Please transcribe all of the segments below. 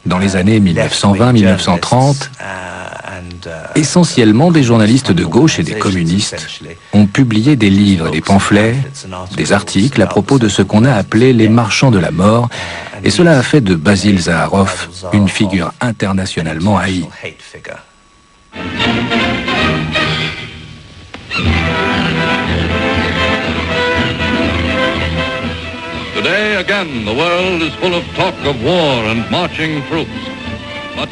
Dans les années 1920-1930, essentiellement des journalistes de gauche et des communistes ont publié des livres, des pamphlets, des articles à propos de ce qu'on a appelé les marchands de la mort, et cela a fait de Basil Zaharoff une figure internationalement haïe.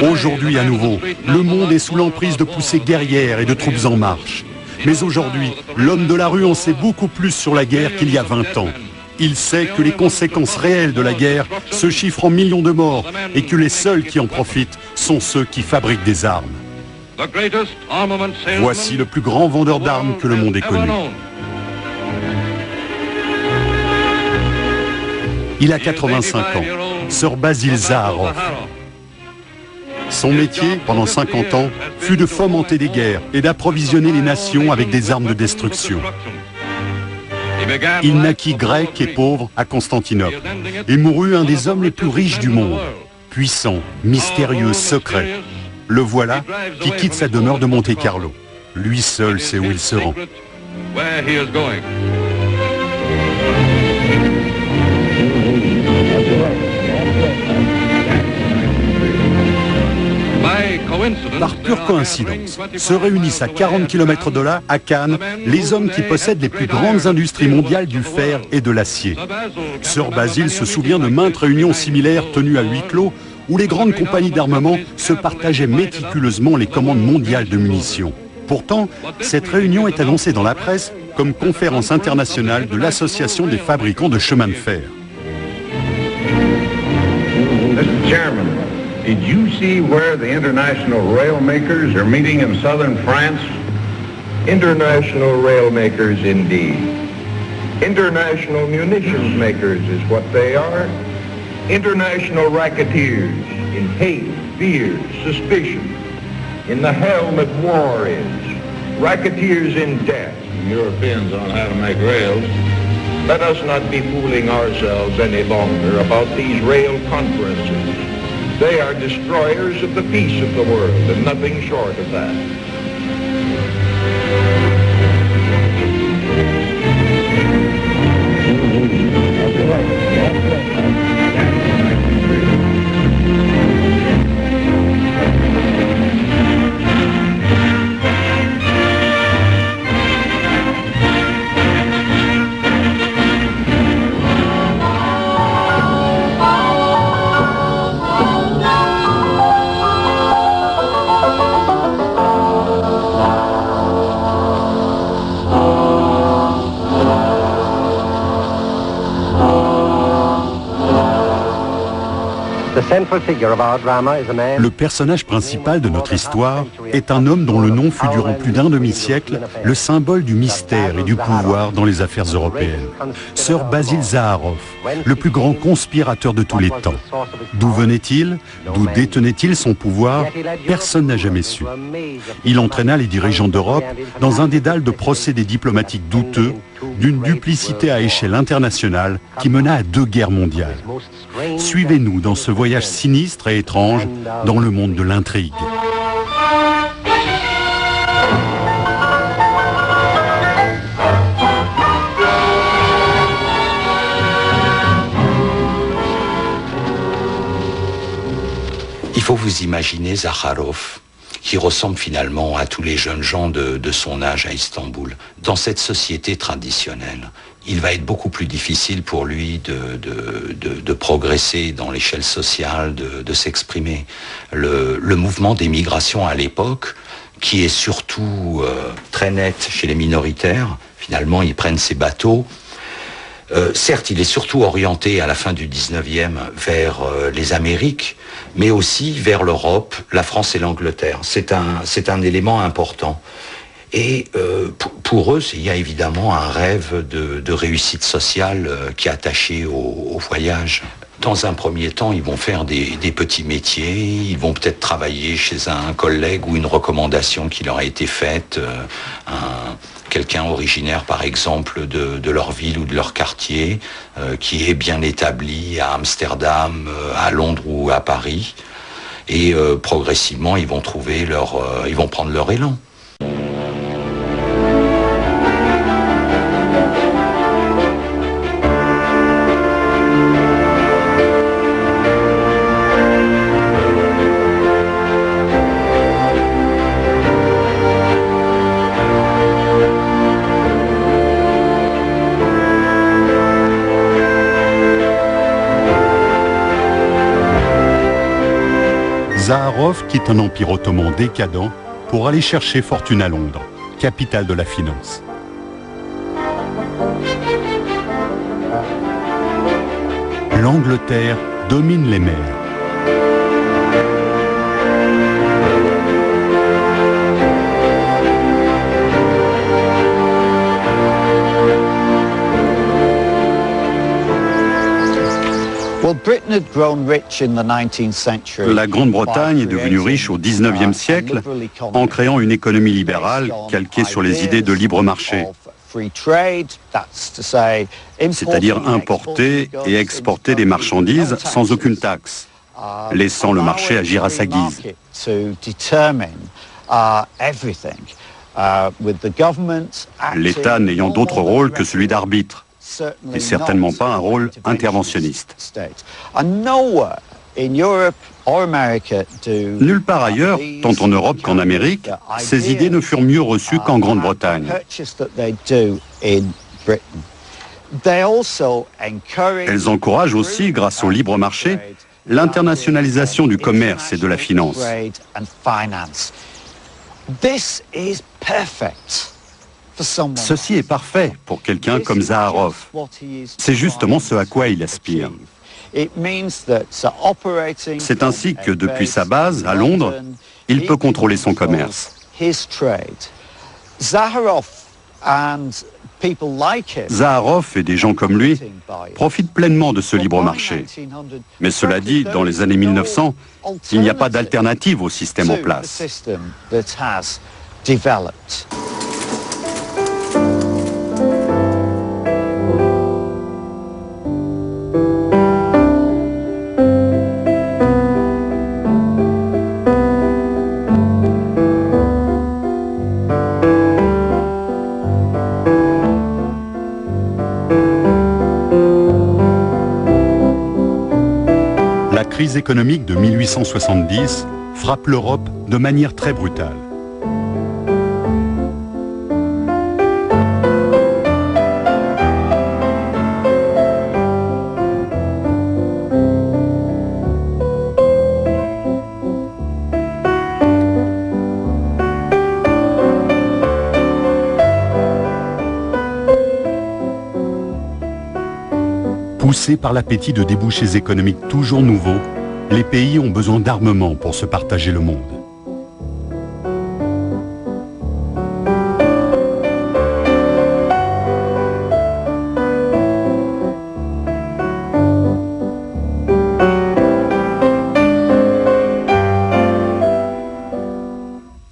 Aujourd'hui à nouveau, le monde est sous l'emprise de poussées guerrières et de troupes en marche. Mais aujourd'hui, l'homme de la rue en sait beaucoup plus sur la guerre qu'il y a 20 ans. Il sait que les conséquences réelles de la guerre se chiffrent en millions de morts et que les seuls qui en profitent sont ceux qui fabriquent des armes. Voici le plus grand vendeur d'armes que le monde ait connu. Il a 85 ans, Sir Basil Zaharoff. Son métier, pendant 50 ans, fut de fomenter des guerres et d'approvisionner les nations avec des armes de destruction. Il naquit grec et pauvre à Constantinople et mourut un des hommes les plus riches du monde, puissant, mystérieux, secret. Le voilà qui quitte sa demeure de Monte-Carlo. Lui seul sait où il se rend. Par pure coïncidence, se réunissent à 40 km de là, à Cannes, les hommes qui possèdent les plus grandes industries mondiales du fer et de l'acier. Sir Basil se souvient de maintes réunions similaires tenues à huis clos, où les grandes compagnies d'armement se partageaient méticuleusement les commandes mondiales de munitions. Pourtant, cette réunion est annoncée dans la presse comme conférence internationale de l'Association des fabricants de chemins de fer. Did you see where the international rail makers are meeting in southern France? International rail makers indeed. International munitions makers is what they are. International racketeers in hate, fear, suspicion. In the helmet war is. Racketeers in debt. Europeans on how to make rails. Let us not be fooling ourselves any longer about these rail conferences. They are destroyers of the peace of the world, and nothing short of that. Le personnage principal de notre histoire est un homme dont le nom fut durant plus d'un demi-siècle le symbole du mystère et du pouvoir dans les affaires européennes. Sir Basil Zaharoff, le plus grand conspirateur de tous les temps. D'où venait-il? D'où détenait-il son pouvoir? Personne n'a jamais su. Il entraîna les dirigeants d'Europe dans un dédale de procédés diplomatiques douteux, d'une duplicité à échelle internationale qui mena à 2 guerres mondiales. Suivez-nous dans ce voyage sinistre et étrange dans le monde de l'intrigue. Il faut vous imaginer Zaharoff, qui ressemble finalement à tous les jeunes gens de son âge à Istanbul. Dans cette société traditionnelle, il va être beaucoup plus difficile pour lui de progresser dans l'échelle sociale, de s'exprimer. Le mouvement d'émigration à l'époque, qui est surtout très net chez les minoritaires, finalement ils prennent ces bateaux. Certes, il est surtout orienté à la fin du 19e vers les Amériques, mais aussi vers l'Europe, la France et l'Angleterre. C'est un élément important. Et pour eux, il y a évidemment un rêve de réussite sociale qui est attaché au voyage. Dans un premier temps, ils vont faire des petits métiers, ils vont peut-être travailler chez un collègue ou une recommandation qui leur a été faite, quelqu'un originaire par exemple de leur ville ou de leur quartier, qui est bien établi à Amsterdam, à Londres ou à Paris. et progressivement ils vont trouver ils vont prendre leur élan. Zaharov quitte un empire ottoman décadent pour aller chercher fortune à Londres, capitale de la finance. L'Angleterre domine les mers. La Grande-Bretagne est devenue riche au XIXe siècle en créant une économie libérale calquée sur les idées de libre marché, c'est-à-dire importer et exporter des marchandises sans aucune taxe, laissant le marché agir à sa guise. L'État n'ayant d'autre rôle que celui d'arbitre, et certainement pas un rôle interventionniste. Nulle part ailleurs, tant en Europe qu'en Amérique, ces idées ne furent mieux reçues qu'en Grande-Bretagne. Elles encouragent aussi, grâce au libre marché, l'internationalisation du commerce et de la finance. Ceci est parfait pour quelqu'un comme Zaharov. C'est justement ce à quoi il aspire. C'est ainsi que depuis sa base, à Londres, il peut contrôler son commerce. Zaharov et des gens comme lui profitent pleinement de ce libre marché. Mais cela dit, dans les années 1900, il n'y a pas d'alternative au système en place. La crise économique de 1870 frappe l'Europe de manière très brutale. Poussés par l'appétit de débouchés économiques toujours nouveaux, les pays ont besoin d'armement pour se partager le monde.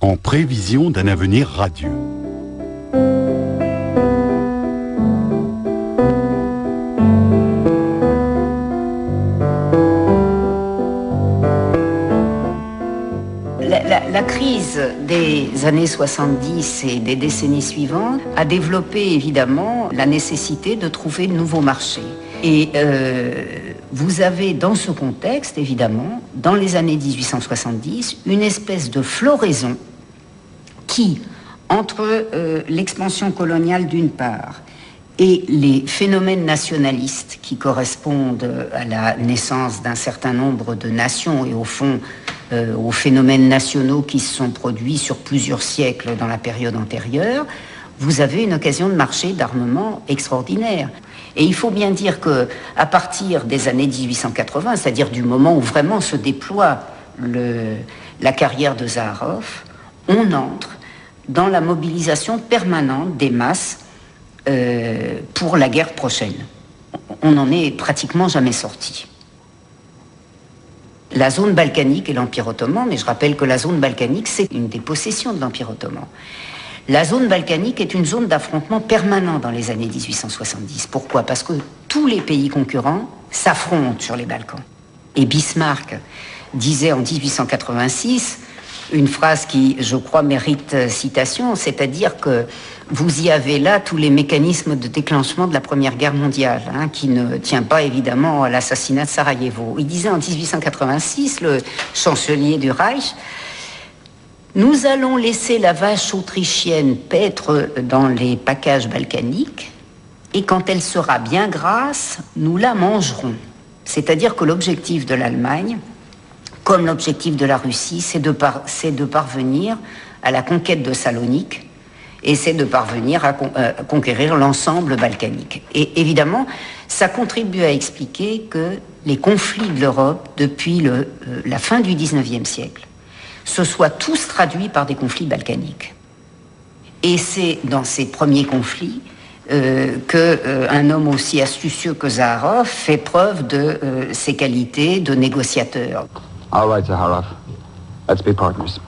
En prévision d'un avenir radieux. La crise des années 70 et des décennies suivantes a développé évidemment la nécessité de trouver de nouveaux marchés. Et vous avez dans ce contexte, évidemment, dans les années 1870, une espèce de floraison qui, entre l'expansion coloniale d'une part et les phénomènes nationalistes qui correspondent à la naissance d'un certain nombre de nations et au fond aux phénomènes nationaux qui se sont produits sur plusieurs siècles dans la période antérieure, vous avez une occasion de marché d'armement extraordinaire. Et il faut bien dire qu'à partir des années 1880, c'est-à-dire du moment où vraiment se déploie la carrière de Zaharov, on entre dans la mobilisation permanente des masses pour la guerre prochaine. On n'en est pratiquement jamais sorti. La zone balkanique et l'Empire ottoman, mais je rappelle que la zone balkanique, c'est une des possessions de l'Empire ottoman. La zone balkanique est une zone d'affrontement permanent dans les années 1870. Pourquoi ? Parce que tous les pays concurrents s'affrontent sur les Balkans. Et Bismarck disait en 1886 une phrase qui, je crois, mérite citation, c'est-à-dire que vous y avez là tous les mécanismes de déclenchement de la Première Guerre mondiale, qui ne tient pas évidemment à l'assassinat de Sarajevo. Il disait en 1886, le chancelier du Reich, « Nous allons laisser la vache autrichienne paître dans les packages balkaniques, et quand elle sera bien grasse, nous la mangerons. » C'est-à-dire que l'objectif de l'Allemagne, comme l'objectif de la Russie, c'est de parvenir à la conquête de Salonique, et c'est de parvenir à conquérir l'ensemble balkanique. Et évidemment, ça contribue à expliquer que les conflits de l'Europe, depuis la fin du XIXe siècle, se soient tous traduits par des conflits balkaniques. Et c'est dans ces premiers conflits qu'un homme aussi astucieux que Zaharov fait preuve de ses qualités de négociateur. All right, Zaharov. Let's be partners.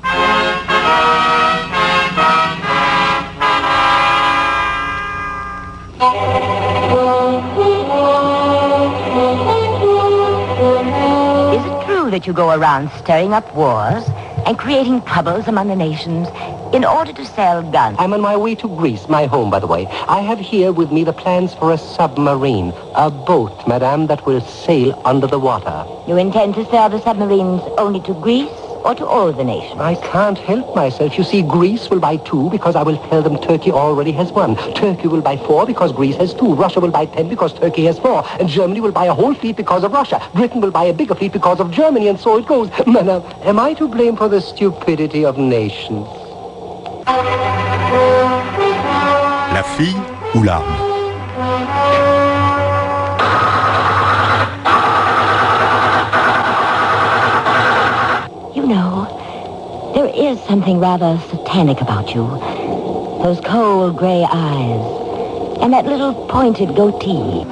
Is it true that you go around stirring up wars and creating troubles among the nations in order to sell guns? I'm on my way to Greece, my home, by the way. I have here with me the plans for a submarine, a boat, madame, that will sail under the water. You intend to sell the submarines only to Greece or to all the nations? I can't help myself. You see, Greece will buy 2 because I will tell them Turkey already has 1. Turkey will buy 4 because Greece has 2. Russia will buy 10 because Turkey has 4. And Germany will buy a whole fleet because of Russia. Britain will buy a bigger fleet because of Germany, and so it goes. Madame, am I to blame for the stupidity of nations? La fille ou l'arme? You know, there is something rather satanic about you. Those cold gray eyes and that little pointed goatee.